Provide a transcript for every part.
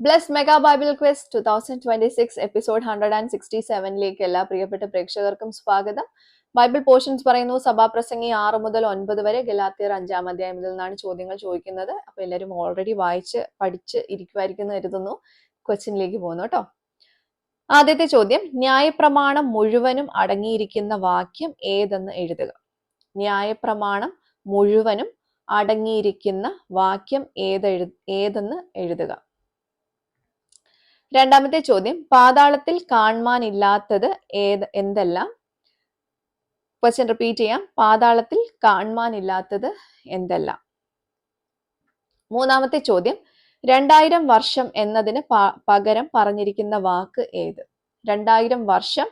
Bless mega bible quiz 2026 episode 167ലേക്ക് എല്ലാ പ്രിയപ്പെട്ട പ്രേക്ഷകർക്കും സ്വാഗതം. ബൈബിൾ പോർഷൻസ് പറയുന്നു, സഭാപ്രസംഗി 6 മുതൽ 9 വരെ, ഗലാത്യർ 5-ാം അധ്യായം മുതൽ നിന്നാണ് ചോദ്യങ്ങൾ ചോദിക്കുന്നത്. അപ്പൊ എല്ലാവരും ഓൾറെഡി വായിച്ച് പഠിച്ച് ഇരിക്കുമായിരിക്കും എന്ന് കരുതുന്നു. ക്വസ്റ്റ്യനിലേക്ക് പോകുന്നു കേട്ടോ. ആദ്യത്തെ ചോദ്യം, ന്യായപ്രമാണം മുഴുവനും അടങ്ങിയിരിക്കുന്ന വാക്യം ഏതെന്ന് എഴുതുക. ന്യായപ്രമാണം മുഴുവനും അടങ്ങിയിരിക്കുന്ന വാക്യം ഏതെന്ന് എഴുതുക. രണ്ടാമത്തെ ചോദ്യം, പാതാളത്തിൽ കാൺമാനില്ലാത്തത് എന്തെല്ലാം? ക്വസ്റ്റ്യൻ റിപ്പീറ്റ് ചെയ്യാം. പാതാളത്തിൽ കാൺമാനില്ലാത്തത് എന്തെല്ലാം? മൂന്നാമത്തെ ചോദ്യം, 2000 വർഷം എന്നതിന് പകരം പറഞ്ഞിരിക്കുന്ന വാക്ക് ഏത്? 2000 വർഷം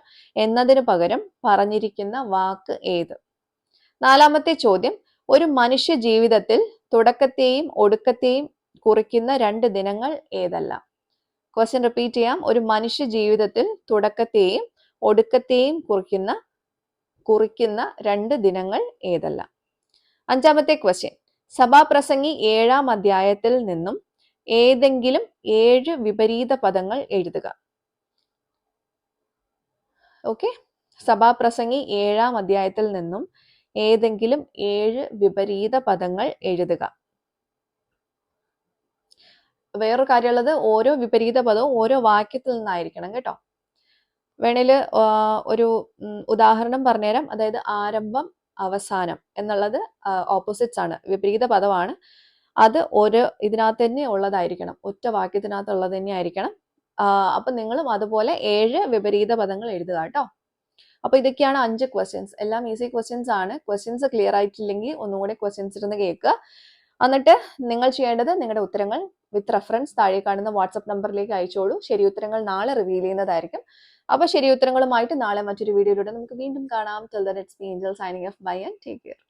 എന്നതിന് പകരം പറഞ്ഞിരിക്കുന്ന വാക്ക് ഏത്? നാലാമത്തെ ചോദ്യം, ഒരു മനുഷ്യ ജീവിതത്തിൽ തുടക്കത്തെയും ഒടുക്കത്തെയും കുറിക്കുന്ന 2 ദിനങ്ങൾ ഏതെല്ലാം? ക്വസ്റ്റ്യൻ റിപ്പീറ്റ് ചെയ്യാം. ഒരു മനുഷ്യ ജീവിതത്തിൽ തുടക്കത്തെയും ഒടുക്കത്തെയും കുറിക്കുന്ന 2 ദിനങ്ങൾ ഏതെല്ലാം? അഞ്ചാമത്തെ ക്വസ്റ്റ്യൻ, സഭാപ്രസംഗി 7-ാം അധ്യായത്തിൽ നിന്നും ഏതെങ്കിലും 7 വിപരീത പദങ്ങൾ എഴുതുക. ഓക്കെ, സഭാപ്രസംഗി 7-ാം അധ്യായത്തിൽ നിന്നും ഏതെങ്കിലും 7 വിപരീത പദങ്ങൾ എഴുതുക. വേറൊരു കാര്യമുള്ളത്, ഓരോ വിപരീത പദവും ഓരോ വാക്യത്തിൽ നിന്നായിരിക്കണം കേട്ടോ. വേണേല് ഒരു ഉദാഹരണം പറഞ്ഞുതരാം. അതായത് ആരംഭം, അവസാനം എന്നുള്ളത് ഓപ്പോസിറ്റ്സ് ആണ്, വിപരീത പദമാണ്. അത് ഇതിനകത്ത് തന്നെ ഉള്ളതായിരിക്കണം, ഒറ്റ വാക്യത്തിനകത്തുള്ളത് തന്നെ ആയിരിക്കണം. അപ്പൊ നിങ്ങളും അതുപോലെ 7 വിപരീത പദങ്ങൾ എഴുതുക കേട്ടോ. അപ്പൊ ഇതൊക്കെയാണ് 5 ക്വസ്റ്റ്യൻസ്. എല്ലാം ഈസി ക്വസ്റ്റ്യൻസ് ആണ്. ക്വസ്റ്റ്യൻസ് ക്ലിയർ ആയിട്ടില്ലെങ്കിൽ ഒന്നുകൂടെ ക്വസ്റ്റ്യൻസ് ഇരുന്ന് കേൾക്കുക. എന്നിട്ട് നിങ്ങൾ ചെയ്യേണ്ടത് നിങ്ങളുടെ ഉത്തരങ്ങൾ വിത്ത് റെഫറൻസ് താഴെ കാണുന്ന വാട്സ്ആപ്പ് നമ്പറിലേക്ക് അയച്ചോളൂ. ശരി ഉത്തരങ്ങൾ നാളെ റിവീൽ ചെയ്യുന്നതായിരിക്കും. അപ്പൊ ശരി ഉത്തരങ്ങളുമായിട്ട് നാളെ മറ്റൊരു വീഡിയോയിലൂടെ നമുക്ക് വീണ്ടും കാണാം. Till then, it's me, Angel, signing off. Bye and take care.